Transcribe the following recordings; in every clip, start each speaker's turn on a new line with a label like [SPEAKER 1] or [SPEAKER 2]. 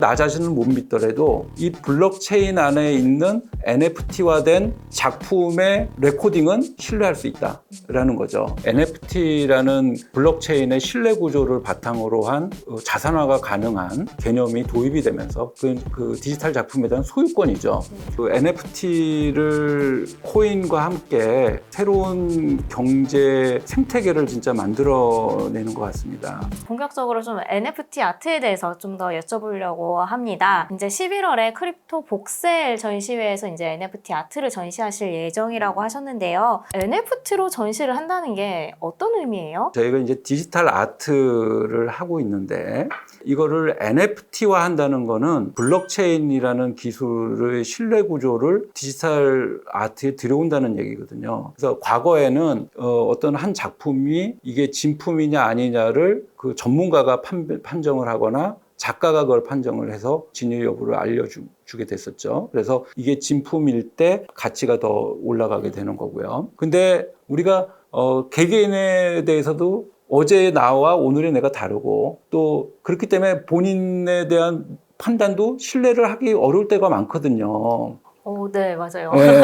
[SPEAKER 1] 나 자신을 못 믿더라도 이 블록체인 안에 있는 NFT화된 작품의 레코딩은 신뢰할 수 있다라는 거죠. NFT라는 블록체인의 신뢰 구조를 바탕으로 한 자산화가 가능한 개념이 도입이 되면서 그 디지털 작품에 대한 소유권이죠. 그 NFT를 코인과 함께 새로운 경제 생태계를 진짜 만들어내는 것 같습니다.
[SPEAKER 2] 본격적으로 좀 NFT 아트에 대해서 좀 더 여쭤보려고 합니다. 이제 11월에 크립토 복셀 전시회에서 이제 NFT 아트를 전시하실 예정이라고 하셨는데요. NFT로 전시를 한다는 게 어떤 의미예요?
[SPEAKER 1] 저희가 이제 디지털 아트를 하고 있는데 이거를 NFT화 한다는 거는 블록체인이라는 기술의 신뢰 구조를 디지털 아트에 들여온다는 얘기거든요. 그래서 과거에는 어떤 한 작품이 이게 진품이냐 아니냐를 그 전문가가 판정을 하거나 작가가 그걸 판정을 해서 진위 여부를 알려주게 됐었죠. 그래서 이게 진품일 때 가치가 더 올라가게 되는 거고요. 근데 우리가 개개인에 대해서도 어제의 나와 오늘의 내가 다르고 또 그렇기 때문에 본인에 대한 판단도 신뢰를 하기 어려울 때가 많거든요.
[SPEAKER 2] 네, 맞아요.
[SPEAKER 1] 네.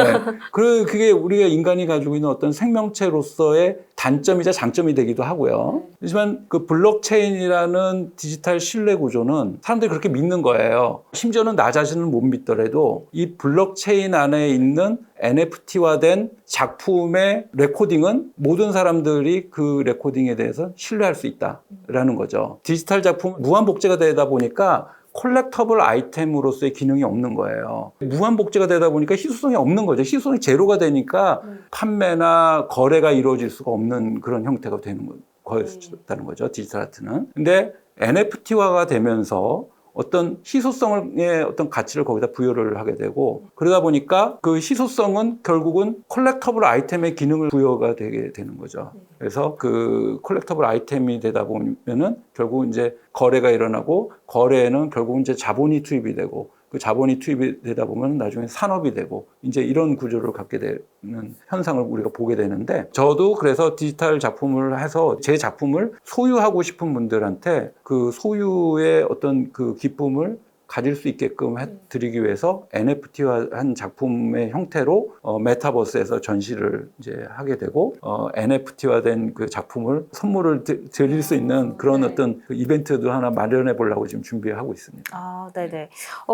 [SPEAKER 1] 그게 우리가 인간이 가지고 있는 어떤 생명체로서의 단점이자 장점이 되기도 하고요. 하지만 그 블록체인이라는 디지털 신뢰 구조는 사람들이 그렇게 믿는 거예요. 심지어는 나 자신을 못 믿더라도 이 블록체인 안에 있는 NFT화된 작품의 레코딩은 모든 사람들이 그 레코딩에 대해서 신뢰할 수 있다라는 거죠. 디지털 작품 무한 복제가 되다 보니까 콜렉터블 아이템으로서의 기능이 없는 거예요. 무한 복제가 되다 보니까 희소성이 없는 거죠. 희소성이 제로가 되니까 판매나 거래가 이루어질 수가 없는 그런 형태가 되는 거였다는 거죠. 디지털 아트는. 근데 NFT화가 되면서 어떤 희소성의 어떤 가치를 거기다 부여를 하게 되고 그러다 보니까 그 희소성은 결국은 콜렉터블 아이템의 기능을 부여가 되게 되는 거죠. 그래서 그 콜렉터블 아이템이 되다 보면은 결국 이제 거래가 일어나고 거래에는 결국 이제 자본이 투입이 되고 그 자본이 투입이 되다 보면 나중에 산업이 되고 이제 이런 구조를 갖게 되는 현상을 우리가 보게 되는데 저도 그래서 디지털 작품을 해서 제 작품을 소유하고 싶은 분들한테 그 소유의 어떤 그 기쁨을 가질 수 있게끔 해드리기 위해서 NFT화한 작품의 형태로 메타버스에서 전시를 이제 하게 되고 NFT화된 그 작품을 선물을 드릴 수 있는 그런 어떤 그 이벤트도 하나 마련해 보려고 지금 준비하고 있습니다.
[SPEAKER 2] 아, 네네.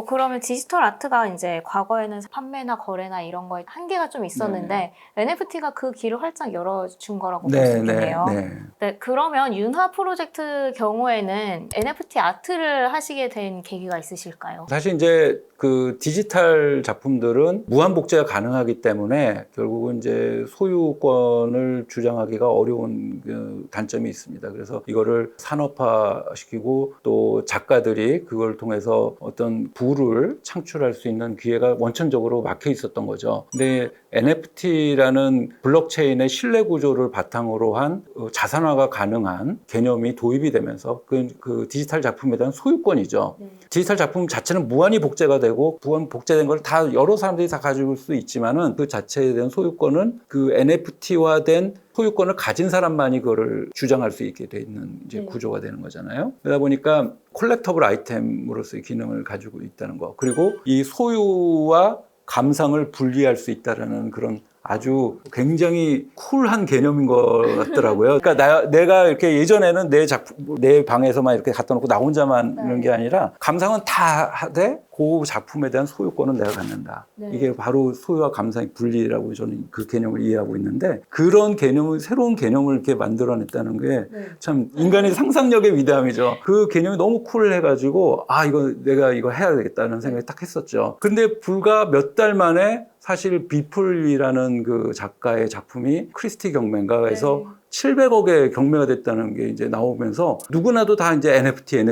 [SPEAKER 2] 그러면 디지털 아트가 이제 과거에는 판매나 거래나 이런 거에 한계가 좀 있었는데 NFT가 그 길을 활짝 열어준 거라고 볼 수 있겠네요. 네, 그러면 윤화 프로젝트 경우에는 NFT 아트를 하시게 된 계기가 있으실까요?
[SPEAKER 1] 사실 이제 그 디지털 작품들은 무한 복제가 가능하기 때문에 결국은 이제 소유권을 주장하기가 어려운 그 단점이 있습니다. 그래서 이거를 산업화시키고 또 작가들이 그걸 통해서 어떤 부를 창출할 수 있는 기회가 원천적으로 막혀 있었던 거죠. 근데 NFT라는 블록체인의 신뢰 구조를 바탕으로 한 자산화가 가능한 개념이 도입이 되면서 그 디지털 작품에 대한 소유권이죠. 디지털 작품 자체는 무한히 복제가 되고 무한 복제된 걸 다 여러 사람들이 다 가지고 수 있지만은 그 자체에 대한 소유권은 그 NFT화된 소유권을 가진 사람만이 그거를 주장할 수 있게 돼 있는 이제 구조가 되는 거잖아요. 그러다 보니까 콜렉터블 아이템으로서의 기능을 가지고 있다는 거. 그리고 이 소유와 감상을 분리할 수 있다라는 그런 아주 굉장히 쿨한 개념인 것 같더라고요. 그러니까 내가 이렇게 예전에는 내 방에서만 이렇게 갖다 놓고 나 혼자만 이런 게 아니라 감상은 다 하되 그 작품에 대한 소유권은 내가 갖는다. 이게 바로 소유와 감상의 분리라고 저는 그 개념을 이해하고 있는데 그런 개념을 새로운 개념을 이렇게 만들어냈다는 게 참 인간의 상상력의 위대함이죠. 그 개념이 너무 쿨해가지고 내가 이거 해야 되겠다는 생각이 딱 했었죠. 근데 불과 몇 달 만에 사실 비플이라는 그 작가의 작품이 크리스티 경매인가에서 700억의 경매가 됐다는 게 이제 나오면서 누구나도 다 이제 NFT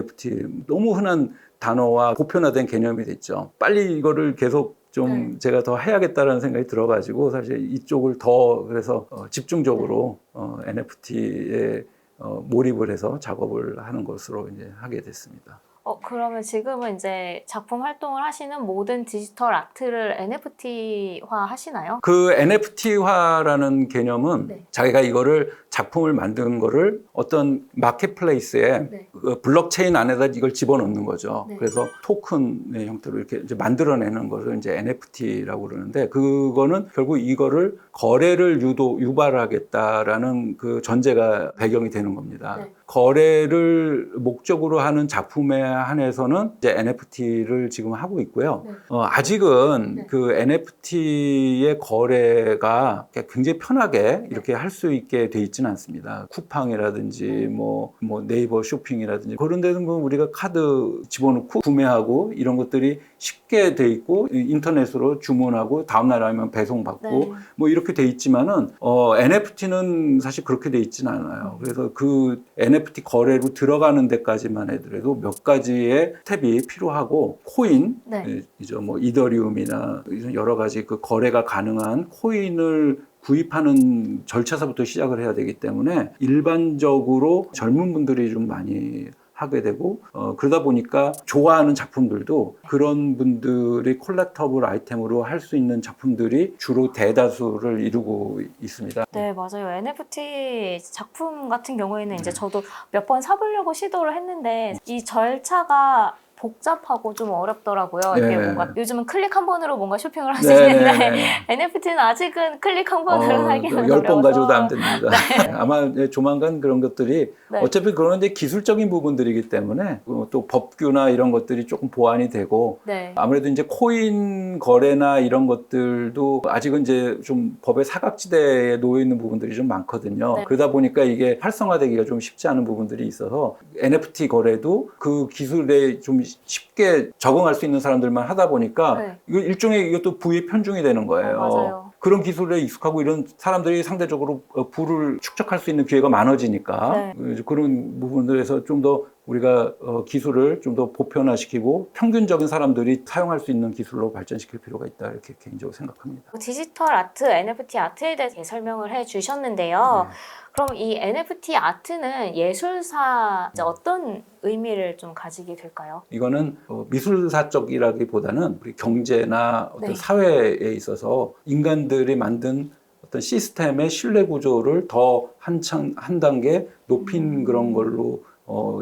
[SPEAKER 1] 너무 흔한 단어와 보편화된 개념이 됐죠. 빨리 이거를 계속 좀 제가 더 해야겠다는 생각이 들어가지고 사실 이쪽을 더 그래서 집중적으로 NFT에 몰입을 해서 작업을 하는 것으로 이제 하게 됐습니다.
[SPEAKER 2] 그러면 지금은 이제 작품 활동을 하시는 모든 디지털 아트를 NFT화 하시나요?
[SPEAKER 1] 그 NFT화라는 개념은
[SPEAKER 2] 네.
[SPEAKER 1] 자기가 이거를 작품을 만든 거를 어떤 마켓플레이스에
[SPEAKER 2] 네.
[SPEAKER 1] 그 블록체인 안에다 이걸 집어넣는 거죠.
[SPEAKER 2] 네.
[SPEAKER 1] 그래서 토큰의 형태로 이렇게 이제 만들어내는 것을 이제 NFT라고 그러는데, 그거는 결국 이거를 거래를 유발하겠다라는 그 전제가 배경이 되는 겁니다.
[SPEAKER 2] 네.
[SPEAKER 1] 거래를 목적으로 하는 작품에 한해서는 이제 NFT를 지금 하고 있고요.
[SPEAKER 2] 네.
[SPEAKER 1] 아직은
[SPEAKER 2] 네.
[SPEAKER 1] 그 NFT의 거래가 굉장히 편하게 이렇게 할 수 있게 돼 있지는 않습니다. 쿠팡이라든지 뭐 네이버 쇼핑이라든지 그런 데는 뭐 우리가 카드 집어넣고 구매하고 이런 것들이 쉽게 돼 있고, 인터넷으로 주문하고 다음날 하면 배송받고
[SPEAKER 2] 네.
[SPEAKER 1] 뭐 이렇게 돼 있지만은 NFT는 사실 그렇게 돼 있지는 않아요. 그래서 그 NFT 거래로 들어가는 데까지만 해도 몇 가지의 스텝이 필요하고, 코인,
[SPEAKER 2] 네.
[SPEAKER 1] 이제 뭐 이더리움이나 여러 가지 그 거래가 가능한 코인을 구입하는 절차서부터 시작을 해야 되기 때문에 일반적으로 젊은 분들이 좀 많이 하게 되고, 그러다 보니까 좋아하는 작품들도 그런 분들이 콜렉터블 아이템으로 할 수 있는 작품들이 주로 대다수를 이루고 있습니다.
[SPEAKER 2] 네, 맞아요. NFT 작품 같은 경우에는 이제 저도 몇 번 사보려고 시도를 했는데 이 절차가 복잡하고 좀 어렵더라고요. 이게
[SPEAKER 1] 네.
[SPEAKER 2] 뭔가 요즘은 클릭 한 번으로 뭔가 쇼핑을 하시는데
[SPEAKER 1] 네네네.
[SPEAKER 2] NFT는 아직은 클릭 한 번으로 하기는
[SPEAKER 1] 10번
[SPEAKER 2] 어려워서.
[SPEAKER 1] 가져도 안 됩니다. 아마 이제 조만간 그런 것들이
[SPEAKER 2] 네.
[SPEAKER 1] 어차피 그런 이제 기술적인 부분들이기 때문에 또 법규나 이런 것들이 조금 보완이 되고,
[SPEAKER 2] 네.
[SPEAKER 1] 아무래도 이제 코인 거래나 이런 것들도 아직은 이제 좀 법의 사각지대에 놓여 있는 부분들이 좀 많거든요.
[SPEAKER 2] 네.
[SPEAKER 1] 그러다 보니까 이게 활성화되기가 좀 쉽지 않은 부분들이 있어서 NFT 거래도 그 기술에 좀 쉽게 적응할 수 있는 사람들만 하다 보니까
[SPEAKER 2] 네.
[SPEAKER 1] 이거 일종의 이것도 부의 편중이 되는 거예요.
[SPEAKER 2] 맞아요.
[SPEAKER 1] 그런 기술에 익숙하고 이런 사람들이 상대적으로 부를 축적할 수 있는 기회가 많아지니까 그런 부분들에서 좀 더 우리가 기술을 좀 더 보편화시키고 평균적인 사람들이 사용할 수 있는 기술로 발전시킬 필요가 있다, 이렇게 개인적으로 생각합니다.
[SPEAKER 2] 디지털 아트, NFT 아트에 대해서 설명을 해주셨는데요.
[SPEAKER 1] 네.
[SPEAKER 2] 그럼 이 NFT 아트는 예술사 어떤 의미를 좀 가지게 될까요?
[SPEAKER 1] 이거는 미술사적이라기보다는 우리 경제나 어떤
[SPEAKER 2] 네.
[SPEAKER 1] 사회에 있어서 인간들이 만든 어떤 시스템의 신뢰 구조를 더 한 단계 높인 그런 걸로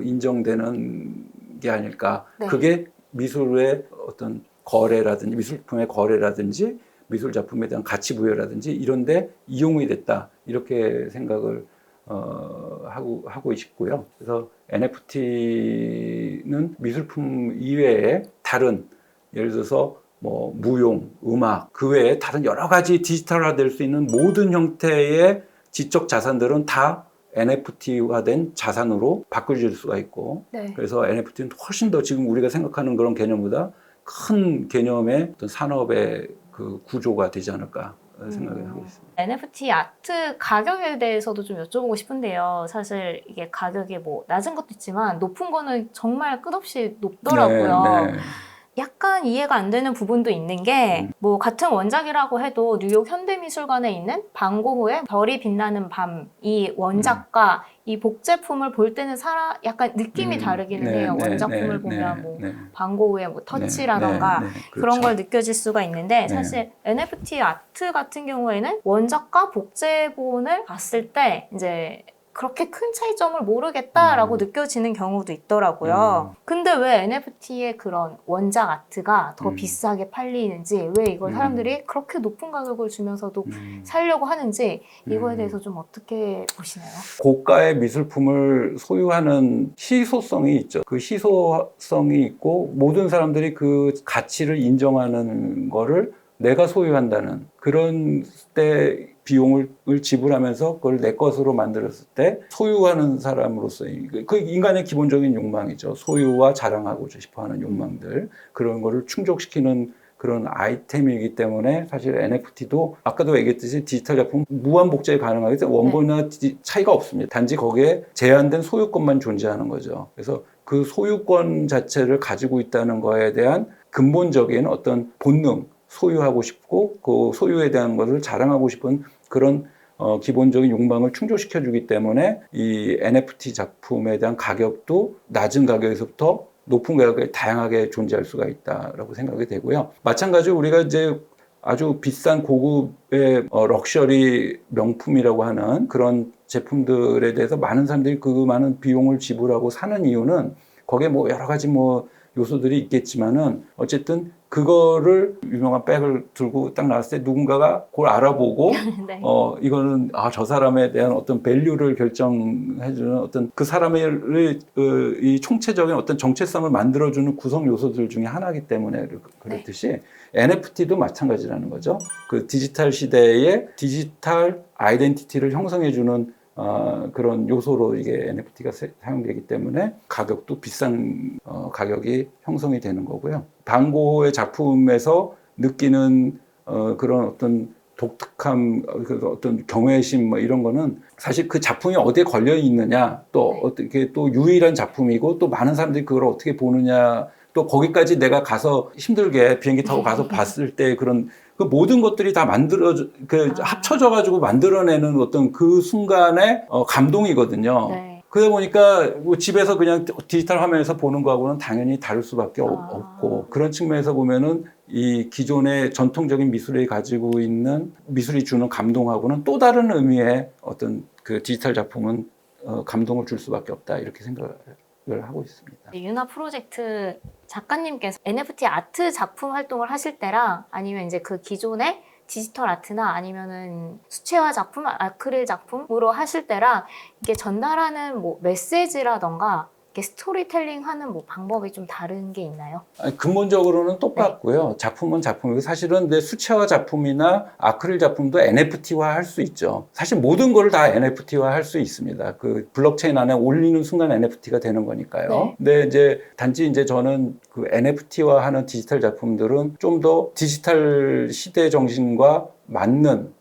[SPEAKER 1] 인정되는 게 아닐까.
[SPEAKER 2] 네.
[SPEAKER 1] 그게 미술의 어떤 거래라든지 미술품의 거래라든지 미술 작품에 대한 가치 부여라든지 이런 데 이용이 됐다, 이렇게 생각을 하고 있고요. 그래서 NFT는 미술품 이외에 다른, 예를 들어서 뭐 무용, 음악, 그 외에 다른 여러 가지 디지털화될 수 있는 모든 형태의 지적 자산들은 다 NFT화된 자산으로 바꿔줄 수가 있고,
[SPEAKER 2] 네.
[SPEAKER 1] 그래서 NFT는 훨씬 더 지금 우리가 생각하는 그런 개념보다 큰 개념의 어떤 산업의 그 구조가 되지 않을까 생각을 하고 있습니다.
[SPEAKER 2] NFT 아트 가격에 대해서도 좀 여쭤보고 싶은데요. 사실 이게 가격이 뭐 낮은 것도 있지만 높은 거는 정말 끝없이 높더라고요.
[SPEAKER 1] 네, 네.
[SPEAKER 2] 약간 이해가 안 되는 부분도 있는 게 뭐 같은 원작이라고 해도 뉴욕 현대미술관에 있는 방고흐의 별이 빛나는 밤, 이 원작과 이 복제품을 볼 때는 약간 느낌이 다르기는 해요. 원작품을 보면 뭐 방고흐의 뭐 터치라던가 그런 걸 느껴질 수가 있는데, 사실 NFT 아트 같은 경우에는 원작과 복제본을 봤을 때 이제 그렇게 큰 차이점을 모르겠다라고 느껴지는 경우도 있더라고요. 근데 왜 NFT의 그런 원작 아트가 더 비싸게 팔리는지, 왜 이걸 사람들이 그렇게 높은 가격을 주면서도 사려고 하는지, 이거에 대해서 좀 어떻게 보시나요?
[SPEAKER 1] 고가의 미술품을 소유하는 희소성이 있죠. 그 희소성이 있고 모든 사람들이 그 가치를 인정하는 거를 내가 소유한다는 그런 때 비용을 지불하면서 그걸 내 것으로 만들었을 때 소유하는 사람으로서 그 인간의 기본적인 욕망이죠. 소유와 자랑하고 싶어하는 욕망들, 그런 거를 충족시키는 그런 아이템이기 때문에 사실 NFT도 아까도 얘기했듯이 디지털 작품 무한 복제가 가능하기 때문에 원본이나 차이가 없습니다. 단지 거기에 제한된 소유권만 존재하는 거죠. 그래서 그 소유권 자체를 가지고 있다는 거에 대한 근본적인 어떤 본능, 소유하고 싶고 그 소유에 대한 것을 자랑하고 싶은 그런 기본적인 욕망을 충족시켜주기 때문에 이 NFT 작품에 대한 가격도 낮은 가격에서부터 높은 가격에 다양하게 존재할 수가 있다라고 생각이 되고요. 마찬가지로 우리가 이제 아주 비싼 고급의 럭셔리 명품이라고 하는 그런 제품들에 대해서 많은 사람들이 그 많은 비용을 지불하고 사는 이유는 거기에 뭐 여러 가지 뭐 요소들이 있겠지만은 어쨌든 그거를 유명한 백을 들고 딱 나왔을 때 누군가가 그걸 알아보고
[SPEAKER 2] 네.
[SPEAKER 1] 이거는 저 사람에 대한 어떤 밸류를 결정해주는 어떤 그 사람의 이 총체적인 어떤 정체성을 만들어주는 구성 요소들 중에 하나이기 때문에 그렇듯이 NFT도 마찬가지라는 거죠. 그 디지털 시대의 디지털 아이덴티티를 형성해주는 그런 요소로 이게 NFT가 사용되기 때문에 가격도 비싼 가격이 형성이 되는 거고요. 반고의 작품에서 느끼는 그런 어떤 독특함, 어떤 경외심 뭐 이런 거는 사실 그 작품이 어디에 걸려 있느냐, 또 어떻게 또 유일한 작품이고 또 많은 사람들이 그걸 어떻게 보느냐, 또 거기까지 내가 가서 힘들게 비행기 타고 가서 봤을 때 그런 그 모든 것들이 다 합쳐져 가지고 만들어내는 어떤 그 순간의 감동이거든요.
[SPEAKER 2] 네.
[SPEAKER 1] 그러다 보니까 뭐 집에서 그냥 디지털 화면에서 보는 거하고는 당연히 다를 수밖에 없고 그런 측면에서 보면은 이 기존의 전통적인 미술이 가지고 있는 미술이 주는 감동하고는 또 다른 의미의 어떤 그 디지털 작품은 감동을 줄 수밖에 없다 이렇게 생각을 하고 있습니다.
[SPEAKER 2] 유나 프로젝트 작가님께서 NFT 아트 작품 활동을 하실 때랑 아니면 이제 그 기존의 디지털 아트나 아니면은 수채화 작품, 아크릴 작품으로 하실 때랑 이게 전달하는 뭐 메시지라던가 이게 스토리텔링 하는 뭐 방법이 좀 다른 게 있나요?
[SPEAKER 1] 아니, 근본적으로는 똑같고요. 작품은 작품이고 사실은 근데 수채화 작품이나 아크릴 작품도 NFT화 할 수 있죠. 사실 모든 걸 다 NFT화 할 수 있습니다. 그 블록체인 안에 올리는 순간 NFT가 되는 거니까요.
[SPEAKER 2] 네.
[SPEAKER 1] 근데 이제 단지 이제 저는 그 NFT화 하는 디지털 작품들은 좀 더 디지털 시대 정신과 맞는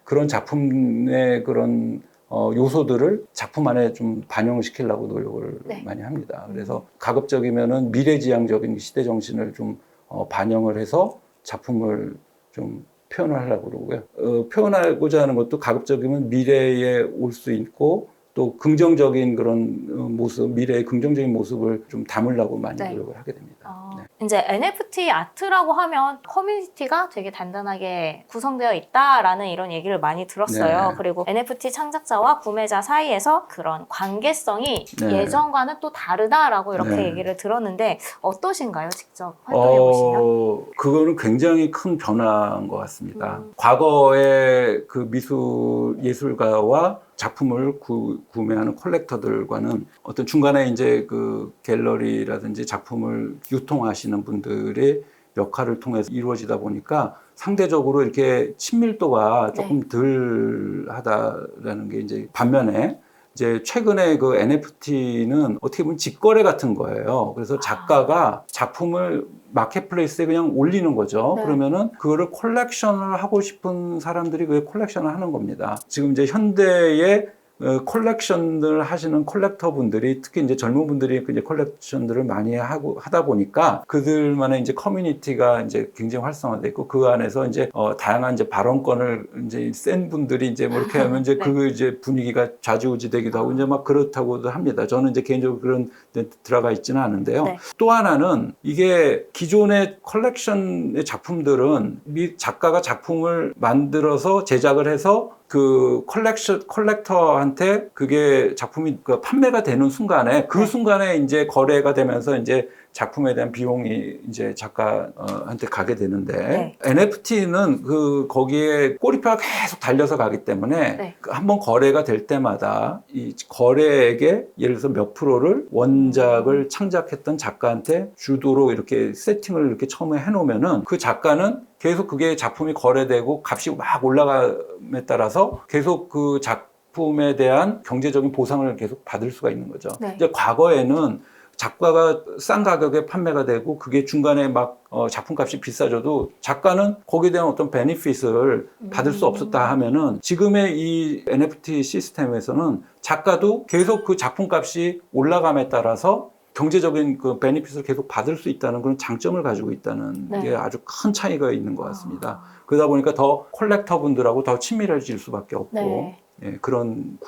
[SPEAKER 1] 그런 작품의 그런 요소들을 작품 안에 좀 반영을 시키려고 노력을 많이 합니다. 그래서 가급적이면은 미래지향적인 시대 정신을 좀 반영을 해서 작품을 좀 표현을 하려고 그러고요. 표현하고자 하는 것도 가급적이면 미래에 올 수 있고 또 긍정적인 그런 모습, 미래의 긍정적인 모습을 좀 담으려고 많이 노력을 하게 됩니다.
[SPEAKER 2] 이제 NFT 아트라고 하면 커뮤니티가 되게 단단하게 구성되어 있다라는 이런 얘기를 많이 들었어요. 그리고 NFT 창작자와 구매자 사이에서 그런 관계성이 예전과는 또 다르다라고 이렇게 얘기를 들었는데 어떠신가요? 직접 활동해 보시면?
[SPEAKER 1] 그거는 굉장히 큰 변화인 것 같습니다. 과거의 그 예술가와 작품을 구매하는 컬렉터들과는 어떤 중간에 이제 그 갤러리라든지 작품을 유통하시는 분들의 역할을 통해서 이루어지다 보니까 상대적으로 이렇게 친밀도가 조금 덜 하다라는 게 이제 반면에 이제 최근에 그 NFT는 어떻게 보면 직거래 같은 거예요. 그래서 작가가 작품을 마켓플레이스에 그냥 올리는 거죠. 그러면은 그거를 콜렉션을 하고 싶은 사람들이 그 콜렉션을 하는 겁니다. 지금 이제 현대의 컬렉션을 하시는 컬렉터 분들이 특히 이제 젊은 분들이 이제 컬렉션들을 많이 하다 보니까 그들만의 이제 커뮤니티가 이제 굉장히 활성화돼 있고 그 안에서 이제 다양한 이제 발언권을 이제 센 분들이 이제 뭐 이렇게 하면 이제 그 이제 분위기가 좌지우지되기도 하고 이제 막 그렇다고도 합니다. 저는 이제 개인적으로 그런 데 들어가 있지는 않은데요. 또 하나는 이게 기존의 컬렉션의 작품들은 작가가 작품을 만들어서 제작을 해서 그 컬렉터한테 그게 작품이 판매가 되는 순간에 그 순간에 이제 거래가 되면서 이제 작품에 대한 비용이 이제 작가한테 가게 되는데 NFT는 거기에 꼬리표가 계속 달려서 가기 때문에 한번 거래가 될 때마다 이 거래액의 예를 들어서 몇 프로를 원작을 창작했던 작가한테 주도록 이렇게 세팅을 이렇게 처음에 해놓으면은 그 작가는 계속 그게 작품이 거래되고 값이 막 올라감에 따라서 계속 그 작품에 대한 경제적인 보상을 계속 받을 수가 있는 거죠. 이제 과거에는 작가가 싼 가격에 판매가 되고 그게 중간에 막 작품값이 비싸져도 작가는 거기에 대한 어떤 베니핏을 받을 수 없었다 하면은 지금의 이 NFT 시스템에서는 작가도 계속 그 작품값이 올라감에 따라서 경제적인 그 베니핏을 계속 받을 수 있다는 그런 장점을 가지고 있다는 게 아주 큰 차이가 있는 것 같습니다. 그러다 보니까 더 컬렉터 분들하고 더 친밀해질 수밖에 없고 그런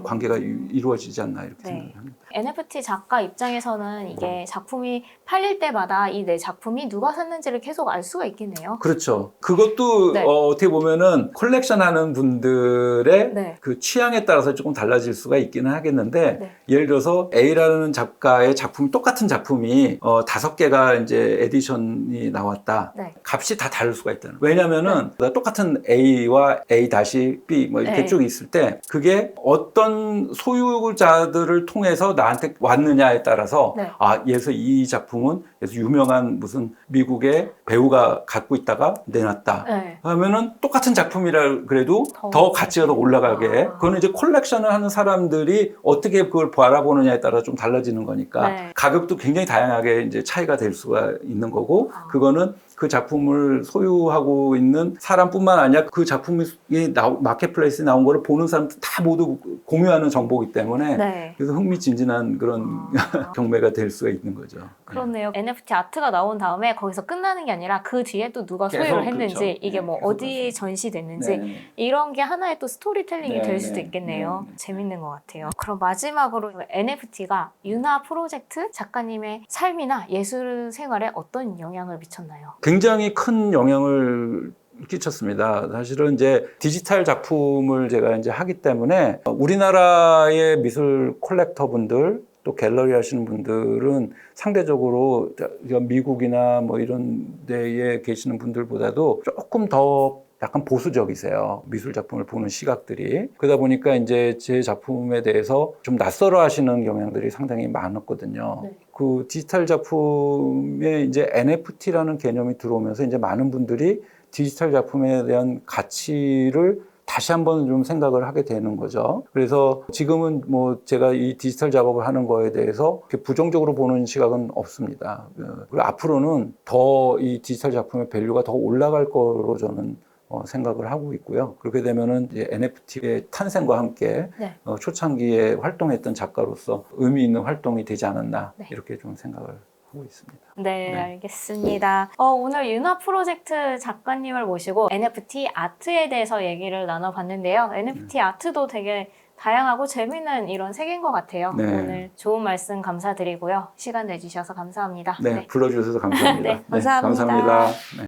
[SPEAKER 1] 관계가 이루어지지 않나 이렇게
[SPEAKER 2] 네.
[SPEAKER 1] 생각을 합니다.
[SPEAKER 2] NFT 작가 입장에서는 이게 작품이 팔릴 때마다 이 내 작품이 누가 샀는지를 계속 알 수가 있겠네요.
[SPEAKER 1] 그렇죠. 그것도
[SPEAKER 2] 네.
[SPEAKER 1] 어떻게 보면은 컬렉션하는 분들의
[SPEAKER 2] 네.
[SPEAKER 1] 그 취향에 따라서 조금 달라질 수가 있기는 하겠는데
[SPEAKER 2] 네.
[SPEAKER 1] 예를 들어서 A라는 작가의 작품이 똑같은 작품이 5개가 이제 에디션이 나왔다.
[SPEAKER 2] 네.
[SPEAKER 1] 값이 다 다를 수가 있다는. 왜냐면은 똑같은 A와 A-B 뭐 이렇게
[SPEAKER 2] 네.
[SPEAKER 1] 쭉 있을 때 그게 어떤 소유자들을 통해서 나한테 왔느냐에 따라서
[SPEAKER 2] 네.
[SPEAKER 1] 얘서 이 작품은 그래서 유명한 무슨 미국의 배우가 갖고 있다가 내놨다.
[SPEAKER 2] 네.
[SPEAKER 1] 하면은 똑같은 작품이라 그래도
[SPEAKER 2] 더
[SPEAKER 1] 더 가치가 더 올라가게. 그거는 이제 콜렉션을 하는 사람들이 어떻게 그걸 바라보느냐에 따라 좀 달라지는 거니까
[SPEAKER 2] 네.
[SPEAKER 1] 가격도 굉장히 다양하게 이제 차이가 될 수가 있는 거고 그거는 그 작품을 소유하고 있는 사람뿐만 아니라 그 작품이 마켓플레이스에 나온 거를 보는 사람들 다 모두 공유하는 정보이기 때문에
[SPEAKER 2] 네.
[SPEAKER 1] 그래서 흥미진진한 그런 경매가 될 수가 있는 거죠.
[SPEAKER 2] 그렇네요. NFT 아트가 나온 다음에 거기서 끝나는 게 아니라 그 뒤에 또 누가
[SPEAKER 1] 계속,
[SPEAKER 2] 소유를 했는지
[SPEAKER 1] 그렇죠.
[SPEAKER 2] 이게 뭐
[SPEAKER 1] 계속
[SPEAKER 2] 어디에
[SPEAKER 1] 가죠.
[SPEAKER 2] 전시됐는지
[SPEAKER 1] 네.
[SPEAKER 2] 이런 게 하나의 또 스토리텔링이
[SPEAKER 1] 네,
[SPEAKER 2] 될 수도
[SPEAKER 1] 네,
[SPEAKER 2] 있겠네요.
[SPEAKER 1] 네.
[SPEAKER 2] 재밌는 것 같아요. 그럼 마지막으로 NFT가 윤화 프로젝트 작가님의 삶이나 예술 생활에 어떤 영향을 미쳤나요?
[SPEAKER 1] 굉장히 큰 영향을 끼쳤습니다. 사실은 이제 디지털 작품을 제가 이제 하기 때문에 우리나라의 미술 컬렉터분들 또 갤러리 하시는 분들은 상대적으로 미국이나 뭐 이런 데에 계시는 분들보다도 조금 더 약간 보수적이세요. 미술 작품을 보는 시각들이. 그러다 보니까 이제 제 작품에 대해서 좀 낯설어 하시는 경향들이 상당히 많았거든요.
[SPEAKER 2] 네.
[SPEAKER 1] 그 디지털 작품에 이제 NFT라는 개념이 들어오면서 이제 많은 분들이 디지털 작품에 대한 가치를 다시 한번 좀 생각을 하게 되는 거죠. 그래서 지금은 뭐 제가 이 디지털 작업을 하는 거에 대해서 이렇게 부정적으로 보는 시각은 없습니다. 그리고 앞으로는 더 이 디지털 작품의 밸류가 더 올라갈 거로 저는 생각을 하고 있고요. 그렇게 되면은 이제 NFT의 탄생과 함께
[SPEAKER 2] 네.
[SPEAKER 1] 초창기에 활동했던 작가로서 의미 있는 활동이 되지 않았나
[SPEAKER 2] 네.
[SPEAKER 1] 이렇게 좀 생각을 하고 있습니다.
[SPEAKER 2] 네,
[SPEAKER 1] 네.
[SPEAKER 2] 알겠습니다. 오늘 윤화 프로젝트 작가님을 모시고 NFT 아트에 대해서 얘기를 나눠봤는데요. NFT 아트도 되게 다양하고 재미있는 이런 세계인 것 같아요.
[SPEAKER 1] 네.
[SPEAKER 2] 오늘 좋은 말씀 감사드리고요. 시간 내주셔서 감사합니다.
[SPEAKER 1] 네, 불러주셔서 감사합니다.
[SPEAKER 2] 네, 감사합니다.
[SPEAKER 1] 감사합니다. 네.